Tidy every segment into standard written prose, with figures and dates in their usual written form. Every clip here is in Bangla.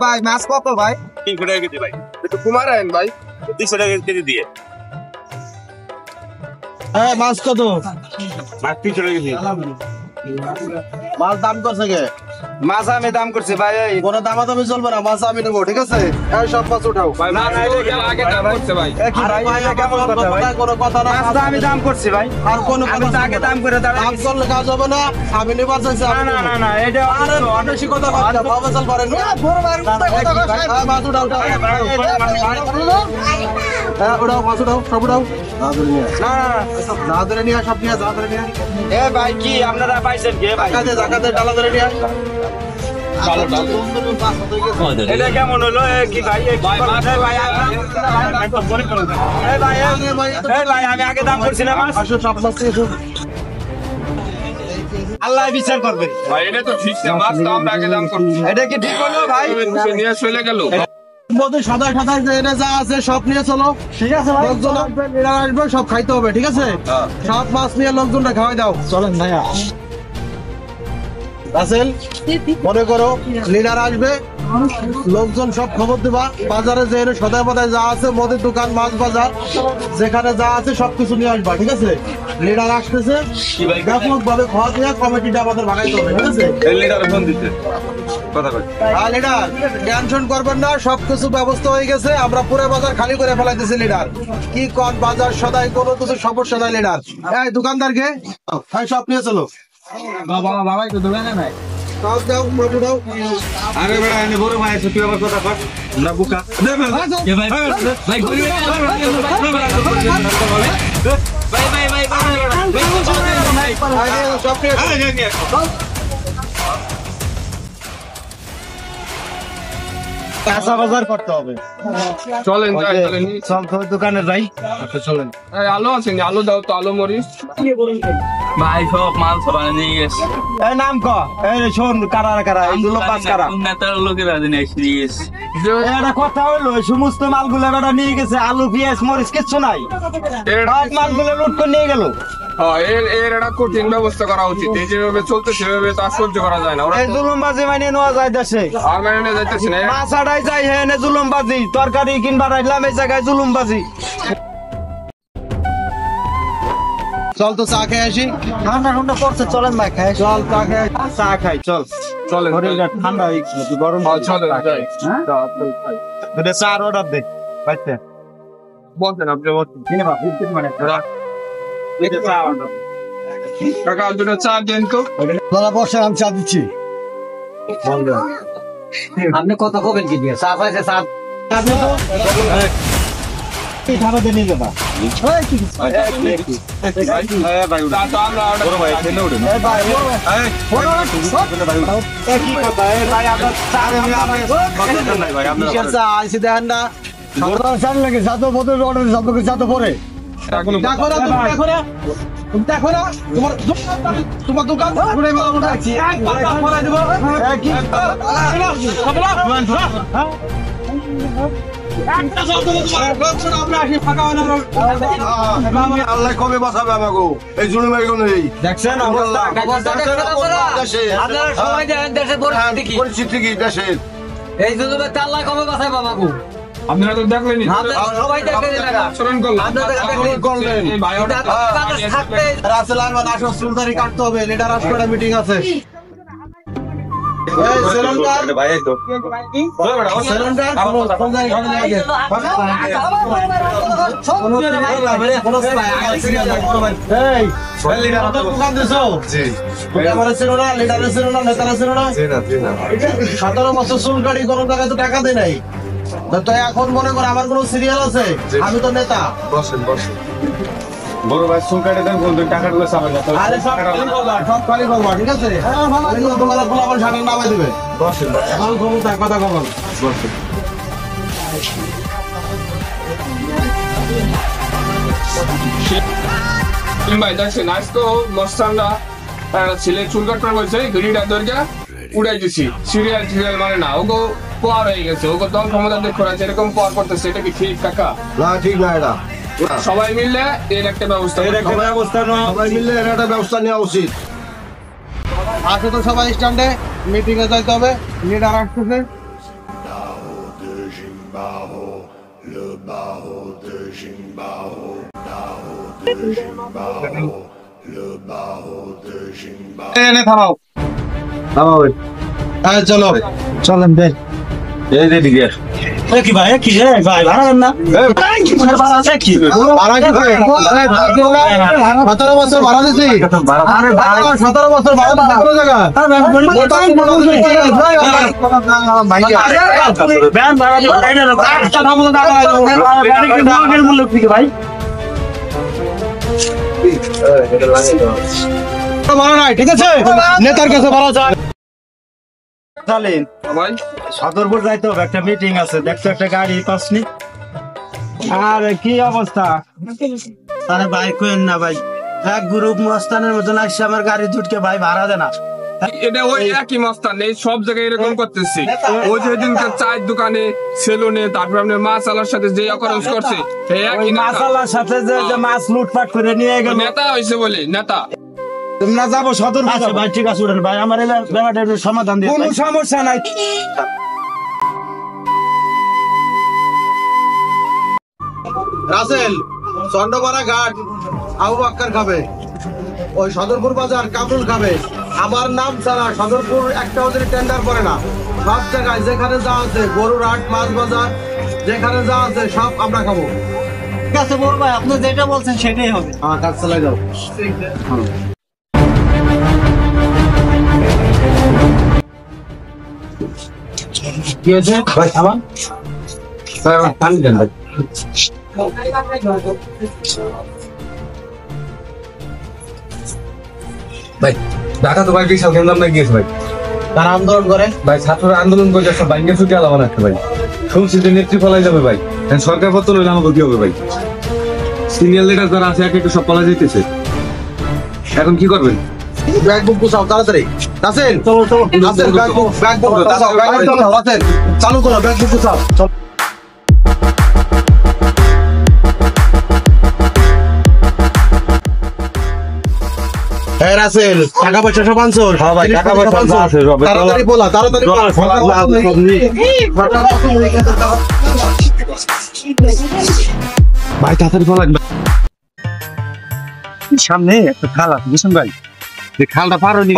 ভাই মাছ কত ভাই? 300 টাকা কেজি ভাই। একটু কমারেন ভাই, 300 টাকা কেজি দিয়ে। হ্যাঁ মাছ কত? মাছ 300 টাকা কেজি। মাছ দাম করছে কে? মাছ আমি দাম করছি ভাই, কোনো দামাদামি চলবে না, মাছ আমি নেবো, ঠিক আছে? এই সব মাছ উঠাও। না না, এটা আগে দাম করছে ভাই। আরে ভাই, এটা কেমন কথা ভাই? কোনো কথা না, মাছটা আমি দাম করছি ভাই। আর কোনো আমি তো আগে দাম করে দাঁড়াই দাম করলে কাজ হবে না, আমি নেবার চাইছি। না এটা আরে বেশি কথা বলতে বাবা চল পারেন না, বড় ভাই কথা কথা মাছ উঠাও উঠাও। হ্যাঁ উঠাও, মাছ উঠাও, সব উঠাও। না ধরে নিয়ে সব নিয়ে যা ধরে নিয়ে। এ ভাই কি আপনারা পাইছেন কে ভাই? জাকাতে ডালা ধরে নিয়ে। এটা কেমন হলো কি ভাই? ভাই আমি আগে দাম করছি না মাছ। আসো সব মাছ এসো। আল্লাহ বিচার করবে ভাই এটা তো ঠিক না, মাছ তো আমরা আগে দাম করছি। এটা কি ঠিক হলো ভাই? নিয়ে চলে গেল। মধ্যে সাদা সাদা যে এটা যা আছে সব নিয়ে চলো, ঠিক আছে ভাই? লোকজন আসবে, এরা আসবে, সব খাইতে হবে, ঠিক আছে? সব মাছ নিয়ে লোকজনটা খাওয়াই দাও। চলেন ভাইয়া। রাসেল মনে করো লিডার আসবে, লোকজন সব খবর দিবা। বাজারে যে সদায় পদায় যা আছে, মদের দোকান, মাছ বাজার, যেখানে যা আছে সবকিছু নিয়ে আসবা, ঠিক আছে? লিডার আসতেছে, ব্যাপক ভাবে খাওয়া দিয়ে কমিটিটা আমাদের ভাগাইতে হবে, ঠিক আছে? লিডার ফোন দিতে কথা কই। হ্যাঁ লিডার, টেনশন করবেন না, সবকিছু ব্যবস্থা হয়ে গেছে। আমরা পুরো বাজার খালি করে ফেলাইতেছি লিডার। কি কর বাজার সদাই কোনো কিছু সমস্যা নাই লিডার। এই দোকানদারকে হ্যাঁ সব নিয়ে চলো। বাবা তো দোকানে নাই। সব দাও, মাছ দাও। আরে বেটা এনে বড় ভাই আছে, তুই আবার কথা কর না বুকা দে ভাই ভাই সব নিয়ে কাঁচা বাজার করতে হবে। চলেন যাই, চলেন সব দোকানে যাই। আচ্ছা চলেন। এই আলু আছে নি? আলু দাও তো, আলু মরিচ। ভাই সব মাল সবাই নিয়ে গেছে। এই নাম ক, এই শোন কারা কারা এইগুলো পাঁচ কারা। নেতার লোকেরা নিয়ে গেছে। এটা কথা হইলো, এই সমস্ত মালগুলো বেটা নিয়ে গেছে, আলু পেঁয়াজ মরিচ কিচ্ছু নাই। সব মালগুলো লুট করে নিয়ে গেল। এর একটা কঠিন ব্যবস্থা করা উচিত। এই যেভাবে চলতে সেভাবে তো আর সহ্য করা যায় না। ওরা এই জুলুমবাজি মানে নেওয়া যায় দেশে। আর মানে নিয়ে যাইতেছে না। মাছ আড়াই যাই হে নে জুলুমবাজি, তরকারি কিনবা রাখলাম এই জায়গায় জুলুমবাজি। চল তো চা খেয়ে আসি। ঠান্ডা ঠান্ডা পড়ছে, চলেন ভাই খাই। চল চা খাই, চা খাই চল। চলেন শরীরটা ঠান্ডা হয়ে গেছে, গরম। চলেন যাই। দুটো চার অর্ডার দে বাইতে। বলতেন আপনি বলতেন। কিনে বা 15 মিনিট দুটো চা অর্ডার। কাকা দুটো চা দেন তো। দাদা বসে, আমি চা দিচ্ছি। আপনি কত কবেন কি দিয়ে চা খাইছে? চা খাবে দেনি দাদা। চা তো আমরা অর্ডার ভাই খেলে উঠেন। এই ভাই কি কথা? এই ভাই আপনার চা নাই ভাই আমরা কিসের চা আইছি দেখেন না? সাধারণ চা লাগে, যা তো বদল অর্ডার যা তো যা তো পরে। এখনো দেখো না, তুমি দেখো না, তুমি দেখো না, তোমার দোকান ঘুরে বেড়া মনে রাখছি। কি আল্লাহ কবে বাঁচাবে আমাকে এই জুলুম নেই। দেখছেন পরিস্থিতি কি দেশের? এই জুলুমে আল্লাহ কবে বাঁচায় বাবাগো? আপনারা তো দেখলেনই। সবাই দেখলেন আচরণ করলেন। এই ভাই ওটা রাসেল আহমেদ আসো, সুলতানি কাটতে হবে, লিডার আসবে, মিটিং আছে। সতেরো বছর চুল কাটি কোনো জায়গায় তো টাকা দেয় নাই, তো এখন মনে করো আমার কোনো সিরিয়াল আছে, আমি তো নেতা। বসেন বসেন। বড় ভাই চুল কাটে দেন, বলবেন টাকাগুলো চাবেন না। আরে সব খালি করবা, ঠিক আছে? তোমার আমার সাটার নামাই দেবে। বসেন এখন ক্ষমতা কথা কখন বসেন। ভাই দেখছেন আজকে মস্তানরা ছেলে চুল কাটবার বলছে, ঘড়িটা দরজা উড়াই দিছি। সিরিয়াল সিরিয়াল মানে না, ওগো পার হয়ে গেছে, ওগো দল ক্ষমতা দেখো না, এরকম পার করতেছে। এটা কি ঠিক কাকা? না, ঠিক না এটা। সবাই মিললে এর একটা ব্যবস্থা, সবাই মিললে এর একটা ব্যবস্থা নেওয়া উচিত। আসো তো সবাই স্ট্যান্ডে, মিটিং এ যাইতে হবে, লিডার আসতেছে। এনে থামাও হ্যাঁ চলো চলেন দেন এই যে দিকে কি ভাই কি রে ভাই ভাড়া দেন না কি ভাড়া আছে কি ভাড়া কি করে? 17 বছর ভাড়া দিছি। আরে ভাই 17 বছর ভাড়া দিছি কোন জায়গা? ব্যান ভাড়া দিও এটা কথা বলে না ভাই মূল্য কি ভাই ভাড়া নাই, ঠিক আছে? নেতার কাছে ভাড়া চাই। চালেন ভাই সদরপুর যাইতে হবে একটা মিটিং আছে দেখছো একটা গাড়ি পাসনি আরে কি অবস্থা আরে ভাই কোয়েন না ভাই এক গ্রুপ মস্তানের মতন আসছে আমার গাড়ি দুটকে ভাই ভাড়া দেনা এটা ওই একই মস্তান এই সব জায়গায় এরকম করতেছি ওই যে দিনকে চায়ের দোকানে সেলুনে তারপর আপনার মাছ আলার সাথে যে অকারেন্স করছে এই একই নেতা। মাসালার সাথে যে মাছ লুটপাট করে নিয়ে গেল নেতা হয়েছে বলে নেতা না যাবো সদরপুর আচ্ছা ভাই ঠিক আছে উঠেন ভাই আমার এই ব্যাপারটা একটু সমাধান দিয়ে কোনো সমস্যা নাই রাসেল চন্ডপাড়া ঘাট আবু বাক্কার খাবে, ওই সদরপুর বাজার কামরুল খাবে। আমার নাম ছাড়া সদরপুর একটা ওদের টেন্ডার করে না, সব জায়গায় যেখানে যা আছে গরুর হাট মাছ বাজার যেখানে যা আছে সব আমরা খাবো। ঠিক আছে বল ভাই আপনি যেটা বলছেন সেটাই হবে হ্যাঁ কাজ চালাই যাও। কি হয়েছে ভাই আমার পানি দেন ভাই ভাই ঢাকা তো ভাই বিশাল কেন্দ্র না গিয়েছে ভাই তারা আন্দোলন করে ভাই ছাত্ররা আন্দোলন করে একটা বাইঙ্গের ছুটি আলাদা একটা ভাই শুনছি যে নেত্রী ফলাই যাবে ভাই এখন সরকার পতন হইলে আমাকে কি হবে ভাই সিনিয়র লিডার যারা আছে এক একটু সব পালা যেতেছে এখন কি করবেন ব্যাগ বুক গুছাও তাড়াতাড়ি। রাসেল চলো চলো Rasel bag book গুছাও, bag book গুছাও, Rasel চালু করো ব্যাগ বুক গুছাও। হ্যাঁ রাসেল টাকা পয়সা সব আনছো? হ্যাঁ ভাই, টাকা পয়সা যা আছে সব। তাড়াতাড়ি বলা তাড়াতাড়ি বলা। ভাই তাড়াতাড়ি ফলান সামনে একটা খাল আছে বুঝছেন ভাই যে খালটা পার হইনি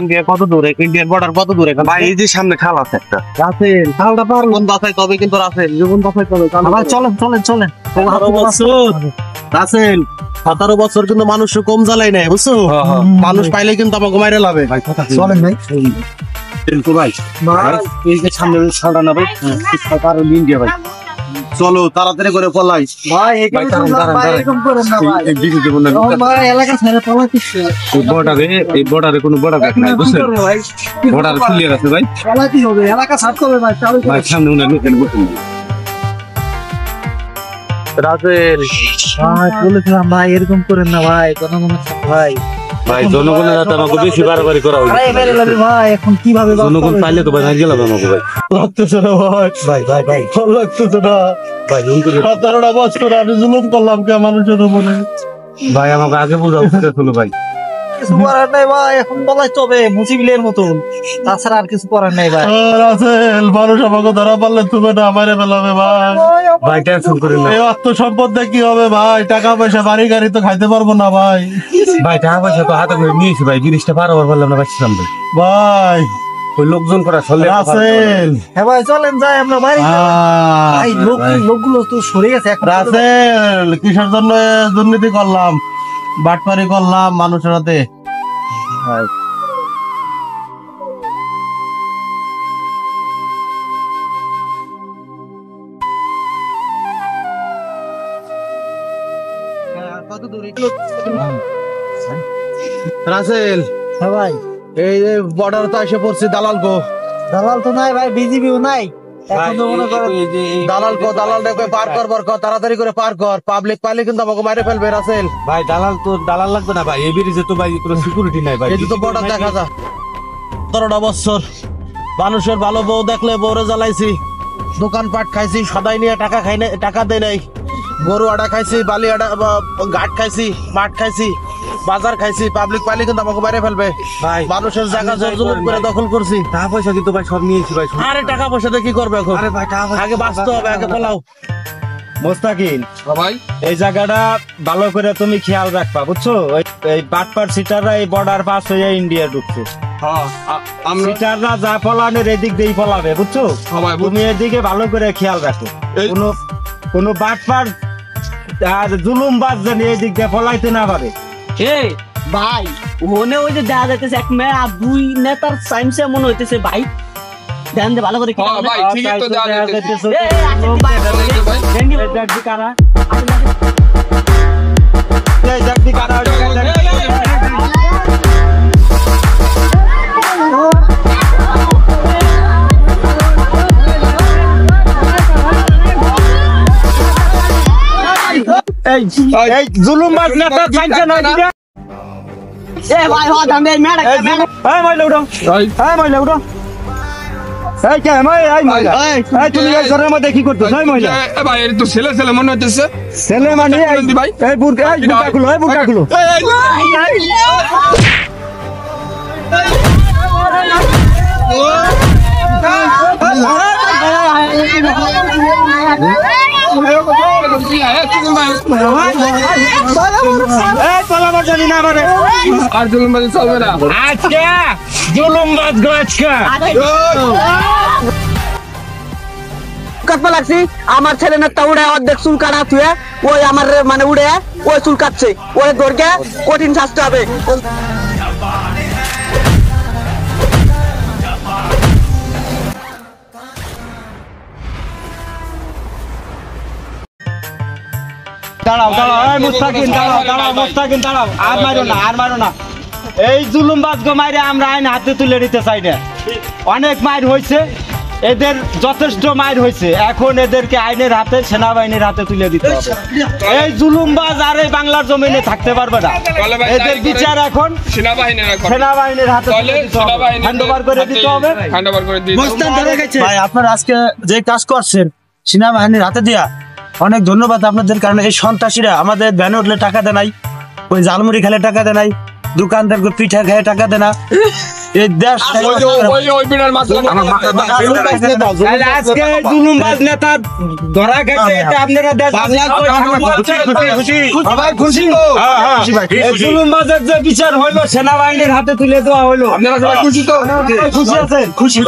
ইন্ডিয়া কত দূরে ইন্ডিয়ান বর্ডার কত দূরে ভাই এই যে সামনে খাল আছে একটা রাসেল খালটা পার কোন বাসায় তবে কিন্তু রাসেল জীবন বাসায় তবে ভাই চলেন চলেন চলেন 17 বছর রাসেল 17 বছর কিন্তু মানুষ কম জ্বালাই নাই বুঝছো, মানুষ পাইলে কিন্তু আমাকে মাইরে লাভে। চলেন ভাই কিন্তু ভাই এই যে সামনে খালটা না ভাই পার হইনি ইন্ডিয়া ভাই চলো তাড়াতাড়ি করে পলাই। ভাই এরকম করেন না ভাই এই দিকে যেমন ভাই এলাকা ছেড়ে পলাইতেছে এই বর্ডারে কোনো বর্ডার নাই বুঝছেন ভাই বর্ডার ক্লিয়ার আছে ভাই পলাইতে হবে এলাকা ছাড়তে হবে ভাই চালু ভাই সামনে উনি লুকেন বসুন রাজেল ভাই বলেছিলাম ভাই এরকম করেন না ভাই জনগণের সাথে ভাই ভাই জনগণের হাতে আমাকে বেশি বাড়াবাড়ি করা আরে হয়েছে মেরে লাগবে ভাই এখন কিভাবে জনগণ পাইলে তো ভাই গেলাম আমাকে ভাই লাগতেছে না ভাই, ভাই ভাই ভাই ভালো লাগতেছে না ভাই 17টা বছর আমি জুলুম করলাম কে মানুষের উপরে। ভাই আমাকে আগে বোঝা উচিত ছিল ভাই কিছু করার নাই ভাই এখন বলাইতে হবে মুসিবিলের মতন তাছাড়া আর কিছু করার নাই ভাই রাসেল মানুষ আমাকে ধরা পারলে তুমি না মারে ফেলাবে ভাই। ভাই টেনশন করেন না এই অর্থ সম্পদ দিয়ে কি হবে ভাই, টাকা পয়সা বাড়ি গাড়ি তো খাইতে পারবো না ভাই। ভাই টাকা পয়সা তো হাতে করে নিয়েছি ভাই জিনিসটা পার হবার পারলাম না পাচ্ছিলাম ভাই ভাই ওই লোকজন করা চলে রাসেল হ্যাঁ ভাই চলেন যাই আমরা বাড়ি ভাই লোকগুলো তো সরে গেছে এখন রাসেল কিসের জন্য দুর্নীতি করলাম, বাটপারি করলাম মানুষের হাতে। রাসেল হ্যাঁ ভাই এই যে বর্ডার তো এসে পড়ছি, দালাল গো দালাল তো নাই ভাই বিজিবিও নাই এখন তো মনে করেন দালাল গো, দালাল দেখে পার কর তাড়াতাড়ি করে পার কর, পাবলিক পাইলে কিন্তু আমাকে মারে ফেলবে। রাসেল ভাই দালাল লাগবে না ভাই এই ব্রিজে তো ভাই কোনো সিকিউরিটি নাই ভাই এই তো বর্ডার দেখা যা 17টা বছর মানুষের ভালো বউ দেখলে বউরে জ্বালাইছি, দোকানপাট খাইছি, সদাই নিয়ে টাকা খাই না, টাকা দেয় নাই, গরু আড়া খাইছি, বালি আড়া ঘাট খাইছি, মাঠ খাইছি, বাজার খাইছি, পাবলিক পাইলে কিন্তু আমাকে মারে ফেলবে ভাই মানুষের জায়গা জোর জুলুম করে দখল করছি। টাকা পয়সা কিন্তু ভাই সব নিয়েছি ভাই আরে টাকা পয়সা দিয়ে কি করবে এখন, আরে ভাই টাকা পয়সা আগে বাঁচতে হবে, আগে পলাও মোস্তাকিন, ভাই এই জায়গাটা ভালো করে তুমি খেয়াল রাখবা, বুঝছো? এই বাটপার সিটাররা এই বর্ডার পাস হয়ে ইন্ডিয়া ঢুকছে। হ্যাঁ আমরা সিটাররা যা ফলানের এদিক দিয়েই ফলাবে, বুঝছো? সবাই তুমি এদিকে ভালো করে খেয়াল রাখো, কোনো বাটপার আর জুলুমবাজ যেন এই দিক দিয়ে ফলাইতে না পারে। এই ভাই ওনে ওই যে দেখা যাইতেছে এক মেয়ে আর দুই নেতার সাইন্সে মনে হইতেছে ভাই ধ্যান দে ভালো করে হ্যাঁ ভাই ঠিকই তো দেওয়া যাইতেছে। এই দেখবি কারা? এই দেখবি কারা? এই জুলুমবাজ নেতার সাইন্সে নয় দিবে। এ ভাই হ ধান দে মেড়া এই মহিলা উঠো, ভাই এই মহিলা উঠো। এই কে এই মহিলা, এই তুমি এই ঘরের মধ্যে কি করছো? এই মহিলা এ ভাই এর তো ছেলে ছেলে মনে হইতেছে। ছেলে মানে ভাই এই বুরকা খুলো, এই বুরকা খুলো। এই পালাবার জানি না আমারে। আর জুলুমবাজি চলবে না। আজকে জুলুমবাজ গো আজকে। কাটপা লাগছি আমার ছেলে নেতা উড়ে অর্ধেক চুল কাটা থুয়ে ওই আমার মানে উড়ে ওই চুল কাটছে ওই ধরকে কঠিন শাস্তি হবে। দাঁড়াও দাঁড়াও, এই মুস্তাকিন দাঁড়াও দাঁড়াও, মুস্তাকিন দাঁড়াও, আর মারো না, আর মারো না। এই জুলুমবাজ গো মাইরে আমরা আইন হাতে তুলে নিতে চাই না। অনেক মাইর হয়েছে, এদের যথেষ্ট মাইর হয়েছে, এখন এদেরকে আইনের হাতে, সেনাবাহিনীর হাতে তুলে দিতে হবে। এই জুলুমবাজ আর এই বাংলার জমিনে থাকতে পারবে না। তাহলে ভাই এদের তাই করে বিচার এখন সেনাবাহিনীরা করে। সেনাবাহিনীর হাতে তাহলে তুলে দিতে হবে, সেনাবাহিনীর হ্যান্ডওভার করে দিতে হবে। হ্যান্ডওভার করে দিতে হবে। ভাই আপনারা আজকে যে কাজ করছেন সেনাবাহিনীর হাতে দিয়া অনেক ধন্যবাদ আপনাদের, কারণ এই সন্ত্রাসীরা আমাদের ভ্যানে উঠলে টাকা দেয় নাই, ওই জালমুড়ি খেলে টাকা দেয় নাই, দোকানদার পিঠা খেয়ে টাকা দেয় না। এই দেশ ওই বিনার মাথা আজকে এই জুলুমবাজ নেতা ধরা গেছে, এটা আপনারা দেশ এই জুলুমবাজের যে বিচার হইলো সেনাবাহিনীর হাতে তুলে দেওয়া হইলো। আপনারা সবাই খুশি তো? খুশি আছেন? খুশি।